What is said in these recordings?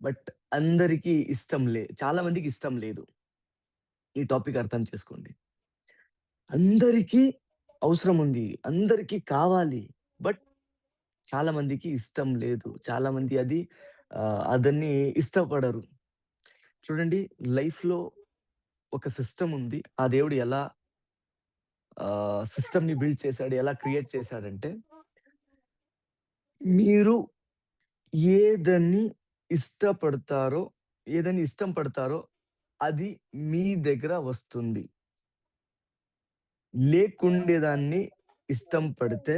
But అందరికీ చాలా మందికి ఇష్టం లేదు. ఈ టాపిక్ అర్థం చేసుకోండి. అందరికీ అవసరం ఉంది. అందరికీ కావాలి. బట్ చాలా మందికి ఇష్టం లేదు. చాలా మంది అదని ఇష్టపడరు. చూడండి, లైఫ్‌లో ఒక సిస్టమ్ ఉంది. ఆ దేవుడు ఎలా సిస్టమ్‌ని బిల్డ్ చేశాడు, ఎలా క్రియేట్ చేశాడంటే, మీరు ఏదని ఇష్టపడతారో, ఏదని ఇష్టం పడతారో అది మీ దగ్గర వస్తుంది. లేకుండేదాన్ని ఇష్టం పడితే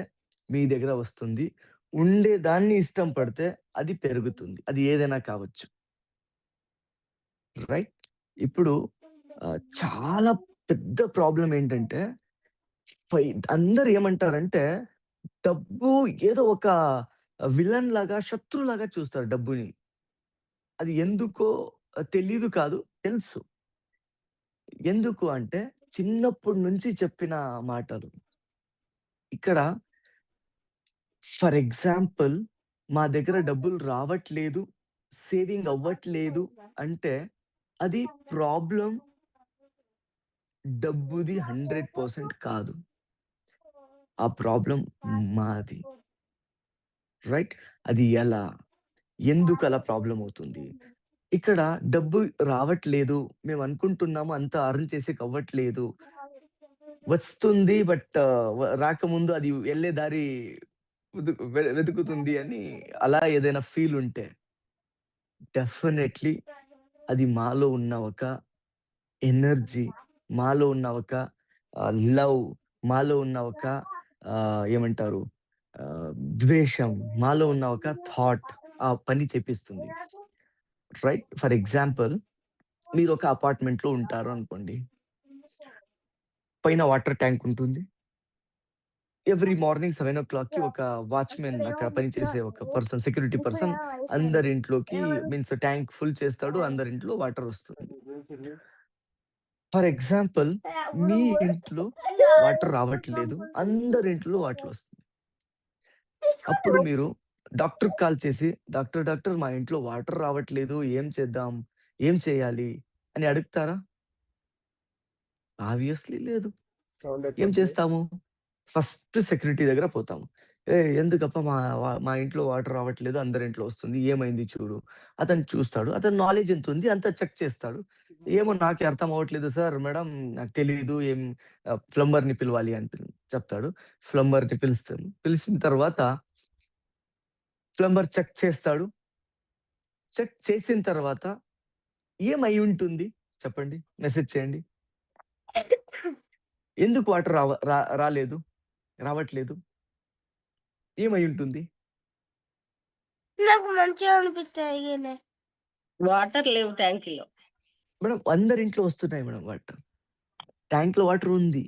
మీ దగ్గర వస్తుంది. ఉండేదాన్ని ఇష్టం పడితే అది పెరుగుతుంది. అది ఏదైనా కావచ్చు. రైట్? ఇప్పుడు చాలా పెద్ద ప్రాబ్లమ్ ఏంటంటే, ఫై అందరూ ఏమంటారంటే, డబ్బు ఏదో ఒక విలన్ లాగా, శత్రువులాగా చూస్తారు డబ్బుని. అది ఎందుకో తెలీదు కాదు, తెలుసు. ఎందుకు అంటే, చిన్నప్పటి నుంచి చెప్పిన మాటలు. ఇక్కడ ఫర్ ఎగ్జాంపుల్, మా దగ్గర డబ్బులు రావట్లేదు, సేవింగ్ అవ్వట్లేదు అంటే, అది ప్రాబ్లమ్ డబ్బుది 100% కాదు. ఆ ప్రాబ్లమ్ మాది. రైట్? అది ఎలా? ఎందుకలా ప్రాబ్లమ్ అవుతుంది? ఇక్కడ డబ్బు రావట్లేదు. మేమనుకుంటున్నాము అంత అర్న్ చేసేకవ్వట్లేదు. వస్తుంది బట్ రాకముందు అది ఎళ్ళే దారి వెతుకుతుంది అని అలా ఏదైనా ఫీల్ ఉంటే, డెఫినైట్‌లీ అది మాలో ఉన్న ఒక ఎనర్జీ, మాలో ఉన్న ఒక లవ్, మాలో ఉన్న ఒక ఏమంటారు ఆహ్, ద్వేషం, మాలో ఉన్న ఒక థాట్ ఆ పని చేపిస్తుంది. రైట్? ఫర్ ఎగ్జాంపుల్, మీరొక అపార్ట్‌మెంట్‌లో ఉంటారు అనుకోండి. పైన వాటర్ ట్యాంక్ ఉంటుంది. ఎవ్రీ మార్నింగ్ 7:00కి ఒక వాచ్‌మెన్, అక్కడ పనిచేసే ఒక పర్సన్, సెక్యూరిటీ పర్సన్ అందరి ఇంట్లోకి మీన్స్ ట్యాంక్ ఫుల్ చేస్తాడు. అందరింట్లో వాటర్ వస్తుంది. ఫర్ ఎగ్జాంపుల్, మీ ఇంట్లో వాటర్ రావట్లేదు. అందరింట్లో వాటర్ వస్తుంది. అప్పుడు మీరు డాక్టర్‌కి కాల్ చేసి, "డాక్టర్, డాక్టర్, మా ఇంట్లో వాటర్ రావట్లేదు. ఏం చేద్దాం? ఏం చేయాలి?" అని అడుగుతారా? ఆబ్వియస్‌లీ లేదు. ఏం చేస్తాము? ఫస్ట్ సెక్యూరిటీ దగ్గర పోతాము. "ఏయ్! ఎందుకప్పా మా ఇంట్లో వాటర్ రావట్లేదు. అందరింట్లో వస్తుంది. ఏమైంది చూడు." అతను చూస్తాడు. అతని నాలెడ్జ్ ఎంతుంది అంతా చెక్ చేస్తాడు. "ఏమో నాకే అర్థం అవ్వట్లేదు సార్ మేడం. నాకు తెలీదు. ప్లంబర్‌ని పిలవాలి" అని చెప్తాడు. ప్లంబర్‌ని పిలుస్తాను. పిలిచిన తర్వాత ప్లంబర్ చెక్ చేస్తాడు. చెక్ చేసిన తర్వాత ఏమై ఉంటుంది చెప్పండి? మెసేజ్ చేయండి. ఎందుకు వాటర్ రాలేదు? రావట్లేదు? ఏమై ఉంటుంది? నాకు మంచిగా అనిపిచ్చాయి ఇయ్యలే. వాటర్ లేవు ట్యాంక్‌లో. మేడం, అందరింట్లో వస్తున్నాయి మేడం వాటర్. ట్యాంక్‌లో వాటర్ ఉంది.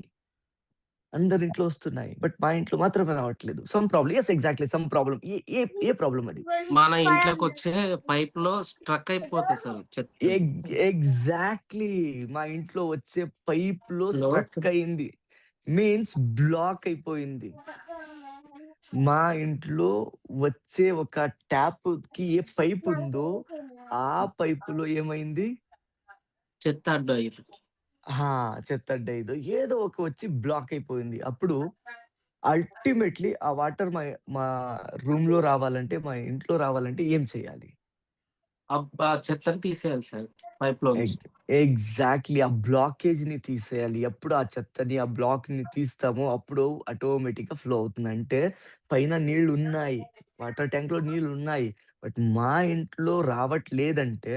అందరింట్లో వస్తున్నాయి. బట్ మా ఇంట్లో మాత్రమే రావట్లేదు. Some problem. Yes, exactly some problem. ఏ ఏ ఏ ప్రాబ్లమ్ అది? మన ఇంట్లోకొచ్చే పైప్‌లో స్ట్రక్ అయిపోతది సార్ చెత్త. ఎగ్జాక్ట్‌లీ. మా ఇంట్లో వచ్చే పైప్‌లో లో స్ట్రక్ అయింది. మీన్స్ బ్లాక్ అయిపోయింది. మా ఇంట్లో వచ్చే ఒక ట్యాప్‌కి ఏ పైప్ ఉందో, ఆ పైపులో ఏమైంది? చెత్త అడ్డు అయ్యిర్రు. ఆ! చెత్తడ్డేదో ఏదో ఒక వచ్చి బ్లాక్ అయిపోయింది. అప్పుడు అల్టిమేట్‌లీ ఆ వాటర్ మా రూమ్‌లో రావాలంటే, మా ఇంట్లో రావాలంటే ఏం చేయాలి? ఆ చెత్తని తీసేయాలి సార్ పైప్‌లో నుంచి. Egg exactly. ఆ బ్లాకేజ్‌ని తీసేయాలి. ఎప్పుడు ఆ చెత్తని, ఆ బ్లాక్‌ని తీస్తామో అప్పుడు ఆటోమేటిక్‌గా ఫ్లో అవుతుంది. అంటే పైన నీళ్లున్నాయి. వాటర్ ట్యాంక్‌లో నీళ్లున్నాయి. బట్ మా ఇంట్లో రావట్లేదంటే,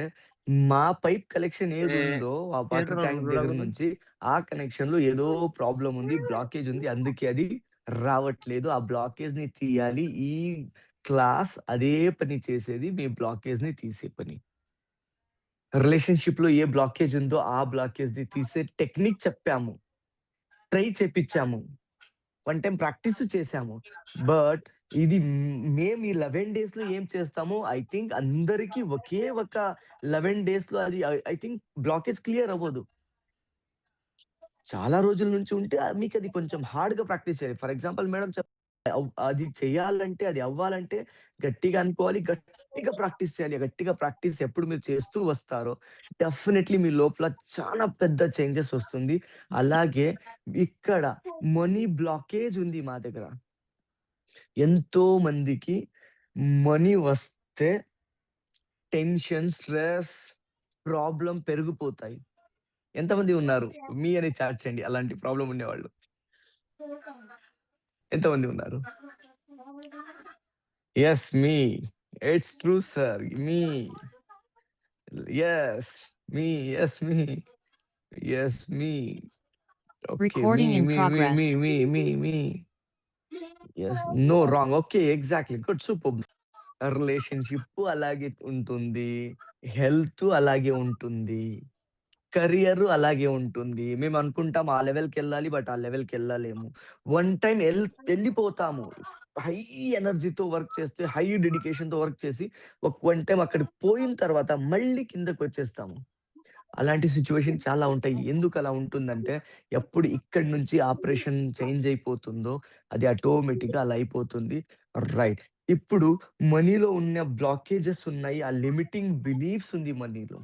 మా పైప్ కనెక్షన్ ఏదుందో ఆ వాటర్ థియేటర్‌లో ట్యాంక్ దగ్గర చూడకపోతే నుంచి ఆ కనెక్షన్‌లో ఏదో ప్రాబ్లమ్ ఉంది. బ్లాకేజ్ ఉంది. అందుకే అది రావట్లేదు. ఆ బ్లాకేజ్‌ని తీయాలి. ఈ క్లాస్ అదే పని చేసేది. మీ బ్లాకేజ్‌ని తీసే పని. రిలేషన్‌షిప్‌లో ఏ బ్లాకేజ్ ఉందో, ఆ బ్లాకేజ్‌ని తీసే టెక్నిక్ చెప్పాము. ట్రై చేపిచ్చాము. వన్ టైమ్ ప్రాక్టీసు చేశాము. బట్ ఇది మేము ఈ 11 డేస్‌లో ఏం చేస్తామో, ఐ థింక్ అందరికి ఒకే ఒక 11 డేస్‌లో అది ఐ థింక్ బ్లాకేజ్ క్లియర్ అవ్వదు. చాలా రోజుల నుంచి ఉంటే మీకది కొంచెం హార్డ్‌గా ప్రాక్టీస్ చేయాలి. ఫర్ ఎగ్జాంపుల్ మేడం అది చేయాలంటే, అది అవ్వాలంటే గట్టిగా అనుకోవాలి. గట్టిగా ప్రాక్టీస్ చేయాలి. గట్టిగా ప్రాక్టీస్ ఎప్పుడు మీరు చేస్తూ వస్తారో డెఫినెట్‌లీ మీ లోపల చాలా పెద్ద చేంజెస్ వస్తుంది. అలాగే ఇక్కడ మనీ బ్లాకేజ్ ఉంది మా దగ్గర. ఎంతో మందికి మనీ వస్తే టెన్షన్, స్ట్రెస్, ప్రాబ్లమ్ పెరిగిపోతాయి. ఎంతమంది ఉన్నారు? మీ అని చాట్ చేయండి అలాంటి ప్రాబ్లమ్ ఉండేవాళ్ళు. ఎంతమంది ఉన్నారు? యెస్ మీ. It's true sir. మీ. యెస్. మీ. యెస్ మీ. యెస్ మీ. ఓకే. మీ, Recording in మీ, మీ, progress. మీ. Yes. No wrong. Okay. Exactly. Good. Superb. Relationship అలాగే ఉంటుంది. హెల్త్ అలాగే ఉంటుంది. కరియర్ అలాగే ఉంటుంది. మేమనుకుంటాం ఆ లెవెల్‌కెళ్ళాలి. బట్ ఆ లెవెల్‌కెళ్ళలేము. వన్ టైమ్ ఎళ్ళిపోతాము. హై ఎనర్జీతో వర్క్ చేస్తే, హై డెడికేషన్‌తో వర్క్ చేసి వన్ టైమ్ అక్కడికి పోయిన తర్వాత మళ్ళీ కిందకొచ్చేస్తాము. అలాంటి సిట్యుయేషన్ చాలా ఉంటాయి. ఎందుకలా ఉంటుందంటే, ఎప్పుడు ఇక్కడి నుంచి ఆపరేషన్ చేంజ్ అయిపోతుందో, అది ఆటోమేటిక్‌గా అలా అయిపోతుంది. రైట్. ఇప్పుడు మనీలో ఉన్న బ్లాకేజెస్ ఉన్నాయి. ఆ లిమిటింగ్ బిలీఫ్స్ ఉంది మనీలో.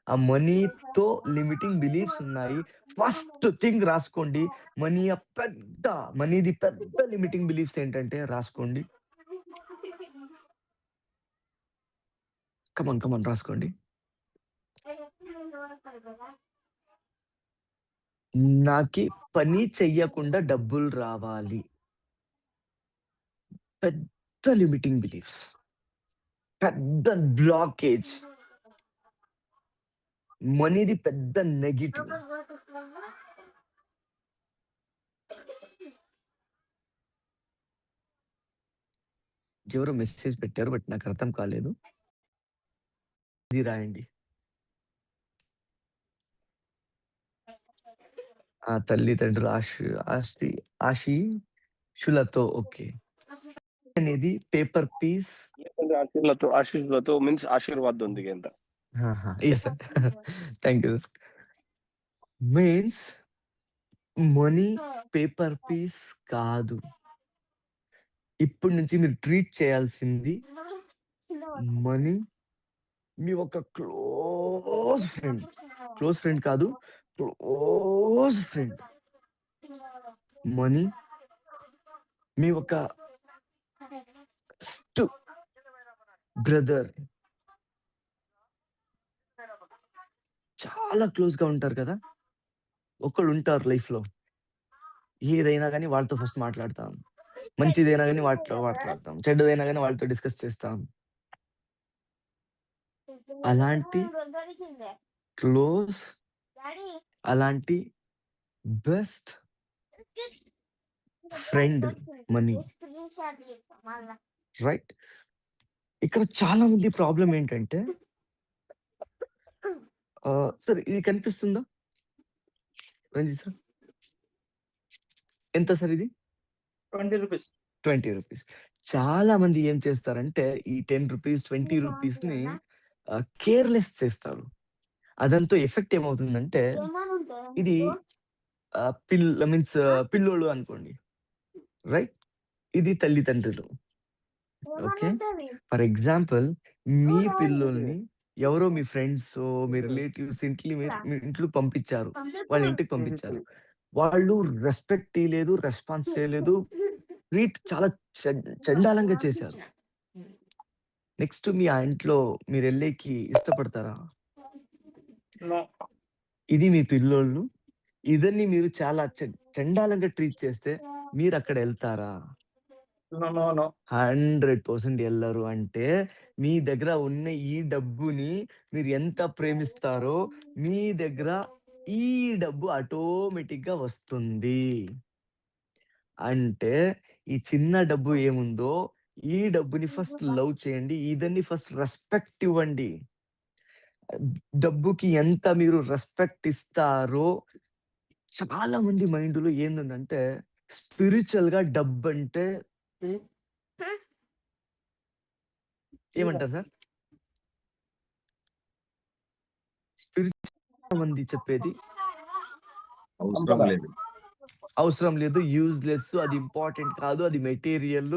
ఆ మనీతో లిమిటింగ్ బిలీఫ్స్ ఉన్నాయి. ఫస్ట్ థింగ్ రాసుకోండి. మనీది పెద్ద లిమిటింగ్ బిలీఫ్స్ ఏంటంటే రాసుకోండి. కమాన్ రాసుకోండి. నాకి పని చెయ్యకుండా డబ్బులు రావాలి. పెద్ద లిమిటింగ్ బిలీఫ్స్. పెద్ద బ్లాకేజ్. మనీది పెద్ద నెగెటివ్. ఎవరో మెసేజ్ పెట్టారు. బట్ నాకు అర్థం కాలేదు. ఇది రాయండి. తల్లిదండ్రులు ఆశీషులతో. ఓకే. అనేది పేపర్ పీస్. ఆశీర్లతో మీన్స్ ఆశీర్వాద్ ఉంది ಅಂತ. Yes sir. Thank you. Means money paper piece కాదు. ఇప్పటి నుంచి మీరు ట్రీట్ చేయాల్సింది మనీ మీ ఒక క్లోజ్ ఫ్రెండ్. క్లోజ్ ఫ్రెండ్ కాదు, క్లోజ్ ఫ్రెండ్. మనీ మీ ఒక బెస్ట్ బ్రదర్. చాలా క్లోజ్‌గా ఉంటారు కదా! ఒకళ్ళుంటారు లైఫ్‌లో. ఏదైనా గాని వాళ్ళతో ఫస్ట్ మాట్లాడతాం. మంచిదైనా గాని వాటితో మాట్లాడతాం. చెడ్డదైనా గాని వాళ్ళతో డిస్కస్ చేస్తాం. అలాంటి క్లోజ్, అలాంటి బెస్ట్ ఫ్రెండ్ మనీ. రైట్. ఇక్కడ చాలా మంది ప్రాబ్లమ్ ఏంటంటే సార్ ఇది కనిపిస్తుందా? రంజిత్ సార్. ఎంత సార్ ఇది? 20 రూపీస్. 20 రూపీస్. చాలా మంది ఏం చేస్తారంటే ఈ 10 రూపీస్, 20 రూపీస్‌ని కేర్‌లెస్ చేస్తారు. అదంతో ఎఫెక్ట్ ఏమవుతుందంటే ఇది పిల్లోళ్ళు అనుకోండి. రైట్. ఇది తల్లిదండ్రులు. ఓకే. ఫర్ ఎగ్జాంపుల్ మీ పిల్లోల్ని ఎవరో మీ ఫ్రెండ్సో, మీ రిలేటివ్స్ మీ ఇంట్లోకి పంపించారు. వాళ్ళ ఇంటికి పంపించారు. వాళ్ళు రెస్పెక్ట్ ఇయ్యలేదు, రెస్పాన్స్ చేయలేదు. ట్రీట్ చాలా చండాలంగా చేశారు. నెక్స్ట్ మీ ఆ ఇంట్లో మీరెళ్ళేకి ఇష్టపడతారా? నో. ఇది మీ పిల్లోళ్ళు. ఇదని మీరు చాలా చండాలంగా ట్రీట్ చేస్తే మీరక్కడ ఎళ్తారా? నో. నో. నో. 100% ఎళ్ళరు. అంటే మీ దగ్గర ఉన్న ఈ డబ్బుని మీరు ఎంత ప్రేమిస్తారో మీ దగ్గర ఈ డబ్బు ఆటోమేటిక్‌గా వస్తుంది. అంటే ఈ చిన్న డబ్బు ఏముందో ఈ డబ్బుని ఫస్ట్ లవ్ చేయండి. ఇదని ఫస్ట్ రెస్పెక్ట్ ఇవ్వండి. డబ్బుకి ఎంత మీరు రెస్పెక్ట్ ఇస్తారో చాలా మంది మైండ్‌లో ఏందంటే స్పిరిచ్యువల్‌గా డబ్బంటే ఏమంటారు సార్? స్పిరిచ్యువల్ మంది చెప్పేది అవసరం లేదు. అవసరం లేదు, యూజ్‌లెస్, అది ఇంపార్టెంట్ కాదు, అది మెటీరియల్.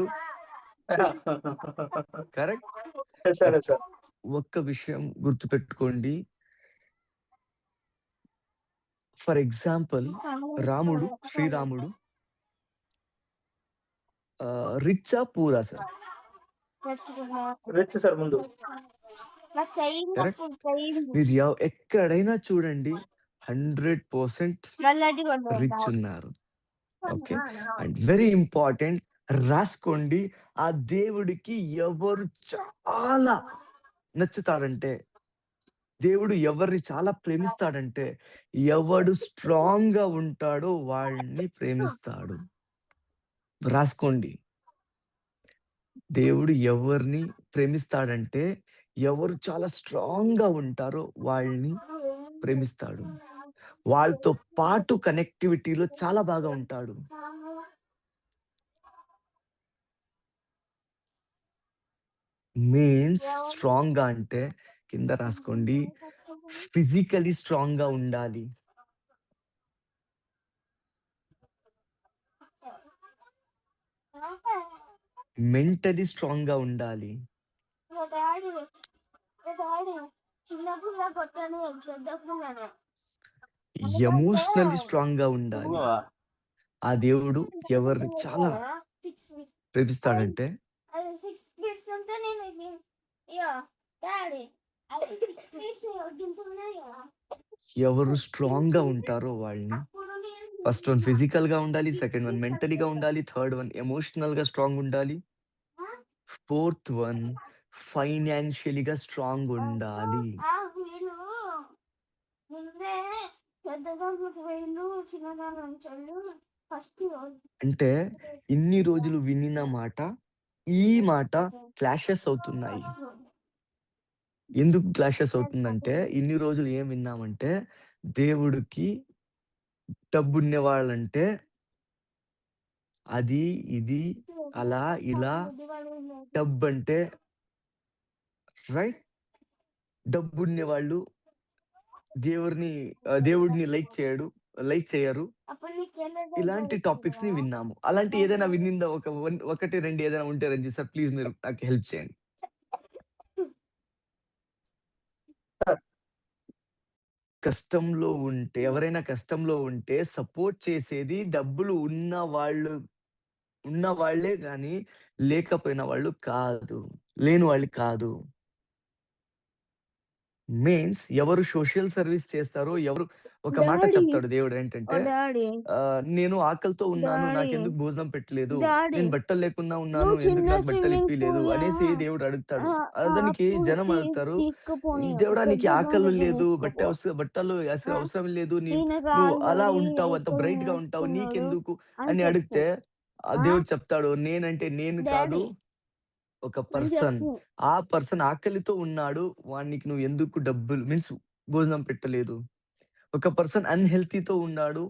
కరెక్ట్. సరే సార్. ఒక్క విషయం గుర్తుపెట్టుకోండి. ఫర్ ఎగ్జాంపుల్ శ్రీరాముడు రిచ్చా? పూరా సార్? రిచ్ సార్ ముందు. కరెక్ట్. మీరు ఎక్కడైనా చూడండి 100% రిచ్ ఉన్నారు. ఓకే. అండ్ వెరీ ఇంపార్టెంట్, రాసుకోండి. ఆ దేవుడికి ఎవరు చాలా నచ్చుతాడంటే, దేవుడు ఎవరిని చాలా ప్రేమిస్తాడంటే, ఎవడు స్ట్రాంగ్ గా ఉంటాడో వాళ్ళని ప్రేమిస్తాడు. రాసుకోండి. దేవుడు ఎవరిని ప్రేమిస్తాడంటే, ఎవరు చాలా స్ట్రాంగ్ గా ఉంటారో వాళ్ళని ప్రేమిస్తాడు. వాళ్ళతో పాటు కనెక్టివిటీలో చాలా బాగా ఉంటాడు. మీన్స్ స్ట్రాంగ్ గా అంటే కింద రాసుకోండి, ఫిజికలీ స్ట్రాంగ్ గా ఉండాలి. మెంటలీ స్ట్రాంగ్ గా ఉండాలి. ఎమోషనలీ స్ట్రాంగ్ గా ఉండాలి. ఆ దేవుడు ఎవరిని చాలా ప్రేమిస్తాడంటే, ఎవరు స్ట్రాంగ్ గా ఉంటారో వాళ్ళని. ఫస్ట్ వన్ ఫిజికల్ గా ఉండాలి, సెకండ్ వన్ మెంటలీగా ఉండాలి, థర్డ్ వన్ ఎమోషనల్ గా స్ట్రాంగ్ ఉండాలి, ఫోర్త్ వన్ ఫైనాన్షియలీగా స్ట్రాంగ్ ఉండాలి. అంటే ఇన్ని రోజులు వినిన మాట, ఈ మాట క్లాషెస్ అవుతున్నాయి. ఎందుకు క్లాషెస్ అవుతుందంటే, ఇన్ని రోజులు ఏం విన్నామంటే, దేవుడికి డబ్బున్న వాళ్ళంటే అది ఇది అలా ఇలా, డబ్బంటే రైట్, డబ్బున్న వాళ్ళు దేవుడిని లైక్ చేయరు. ఇలాంటి టాపిక్స్ ని విన్నాము. అలాంటి ఏదైనా వినిందా? ఒకటి రెండు ఏదైనా ఉంటే రంజిత్ సార్ ప్లీజ్ మీరు నాకు హెల్ప్ చేయండి. ఎవరైనా కష్టంలో ఉంటే సపోర్ట్ చేసేది డబ్బులు ఉన్న వాళ్ళే గాని లేకపోయిన వాళ్ళు కాదు, లేని వాళ్ళు కాదు. మీన్స్ ఎవరు సోషల్ సర్వీస్ చేస్తారో, ఎవరు ఒక మాట చెప్తాడు దేవుడు ఏంటంటే, నేను ఆకలితో ఉన్నాను, నాకెందుకు భోజనం పెట్టలేదు, నేను బట్టలు లేకుండా ఉన్నాను, ఎందుకు నాకు బట్టలు ఇప్పిలేదు అనేసి దేవుడు అడుగుతాడు. దానికి జనం అడుగుతారు, దేవుడా నీకు ఆకలి లేదు, బట్టలు అవసరం లేదు, నువ్వు అలా ఉంటావు, అంత బ్రైట్ గా ఉంటావు, నీకెందుకు అని అడిగితే ఆ దేవుడు చెప్తాడు, నేను కాదు, ఒక పర్సన్, ఆ పర్సన్ ఆకలితో ఉన్నాడు, వానికి నువ్వు ఎందుకు డబ్బులు మీన్స్ భోజనం పెట్టలేదు. ఒక పర్సన్ అన్‌హెల్తీతో ఉన్నాడు,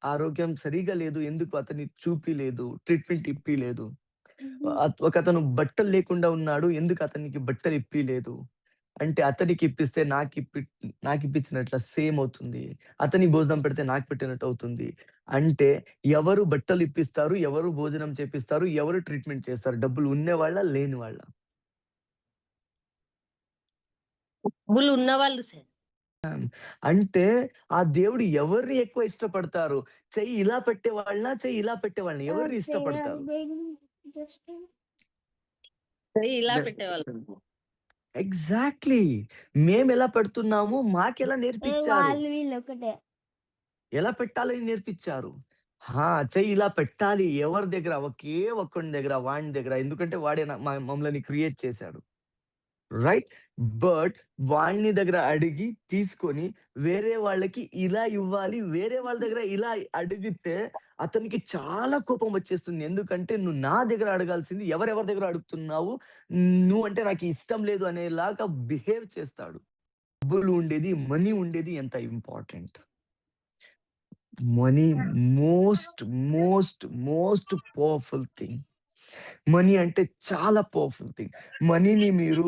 ఆరోగ్యం సరిగా లేదు, ఎందుకు అతన్ని చూపిలేదు, ట్రీట్మెంట్ ఇప్పిలేదు. ఒకతను బట్టలు లేకుండా ఉన్నాడు, ఎందుకు అతనికి బట్టలు ఇప్పిలేదు. అంటే అతనికి ఇప్పిస్తే నాకిప్పించినట్ల సేమ్ అవుతుంది. అతనికి భోజనం పెడితే నాకు పెట్టినట్టు అవుతుంది. అంటే ఎవరు బట్టలు ఇప్పిస్తారు, ఎవరు భోజనం చేపిస్తారు, ఎవరు ట్రీట్మెంట్ చేస్తారు, డబ్బులు ఉన్నవాళ్ళా? లేనివాళ్ళా? డబ్బులు ఉన్నవాళ్ళు సార్. అంటే ఆ దేవుడు ఎవరిని ఎక్కువ ఇష్టపడతారు? చెయ్యి ఇలా పెట్టేవాళ్ళనా, చెయ్యి ఇలా పెట్టేవాళ్ళని ఎవరిని ఇష్టపడతారు? ఇలా పెట్టేవాళ్ళు. ఎగ్జాక్ట్‌లీ. మేమెలా పెడుతున్నామో మాకెలా నేర్పిచ్చారు. ఎలా పెట్టాలని నేర్పిచ్చారు. చెయ్యి ఇలా పెట్టాలి. ఎవరి దగ్గర? ఒకే ఒక్కని దగ్గర, వాని దగ్గర. ఎందుకంటే వాడే మమ్మల్ని క్రియేట్ చేశాడు. రైట్? బట్ వాడిని దగ్గర అడిగి తీసుకొని వేరే వాళ్ళకి ఇలా ఇవ్వాలి, వేరే వాళ్ళ దగ్గర ఇలా అడిగితే అతనికి చాలా కోపం వచ్చేస్తుంది. ఎందుకంటే నువ్వు నా దగ్గర అడగాల్సింది ఎవరెవరి దగ్గర అడుగుతున్నావు, నువ్వంటే నాకు ఇష్టం లేదు అనేలాగా బిహేవ్ చేస్తాడు. డబ్బులు ఉండేది, మనీ ఉండేది ఎంత important. Money most powerful thing. Money అంటే చాలా పవర్ఫుల్ థింగ్. మనీని మీరు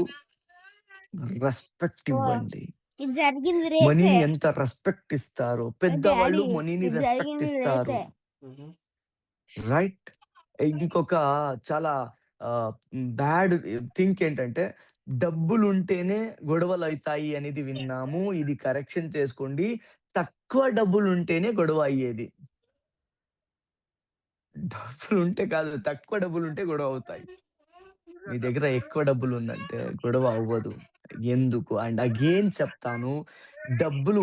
రెస్పెక్ట్ ఇవ్వండి. మనీని ఎంత రెస్పెక్ట్ ఇస్తారో, పెద్దవాళ్ళు మనీని రెస్పెక్ట్ ఇస్తారు. రైట్? ఇంకొక చాలా బ్యాడ్ థింక్ ఏంటంటే, డబ్బులుంటేనే గొడవలయితాయి అనేది విన్నాము. ఇది కరెక్షన్ చేసుకోండి. తక్కువ డబ్బులుంటేనే గొడవ అయ్యేది. డబ్బులుంటే కాదు. తక్కువ డబ్బులుంటే గొడవ అవుతాయి. మీ దగ్గర ఎక్కువ డబ్బులుందంటే గొడవ అవ్వదు. ఎందుకు? అండ్ అగైన్ చెప్తాను. డబ్బులు